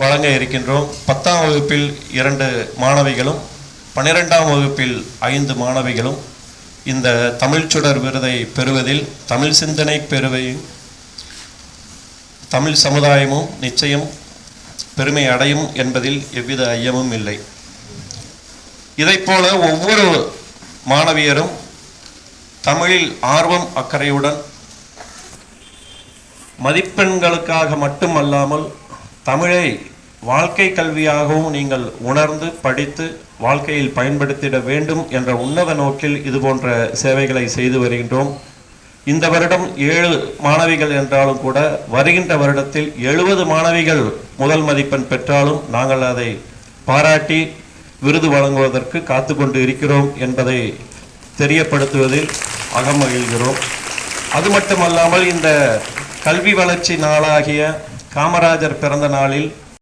வழங்க இருக்கின்றோம். 10ஆம் வகுப்பில் 2 மாணவிகளும் 12ஆம் வகுப்பில் 5 மாணவிகளும் இந்த தமிழ்ச்சுடர் விருதை பெறுவதில் தமிழ் சிந்தனை பெறுவையும் தமிழ் சமுதாயமும் நிச்சயம் பெருமை அடையும் என்பதில் எவ்வித ஐயமும் இல்லை. இதைப்போல ஒவ்வொரு மாணவியரும் தமிழில் ஆர்வம் அக்கறையுடன் மதிப்பெண்களுக்காக மட்டுமல்லாமல் தமிழை வாழ்க்கை கல்வியாகவும் நீங்கள் உணர்ந்து படித்து வாழ்க்கையில் பயன்படுத்திட வேண்டும் என்ற உன்னத நோக்கில் இதுபோன்ற சேவைகளை செய்து வருகின்றோம். இந்த வருடம் 7 மாணவிகள் என்றாலும் கூட வருகின்ற வருடத்தில் 70 மாணவிகள் முதல் மதிப்பெண் பெற்றாலும் நாங்கள் அதை பாராட்டி விருது வழங்குவதற்கு காத்து கொண்டு இருக்கிறோம் என்பதை தெரியப்படுத்துவதில் அகமகிழ்கிறோம். அது மட்டுமல்லாமல் இந்த கல்வி வளர்ச்சி நாளாகிய காமராஜர் பிறந்த நாளில்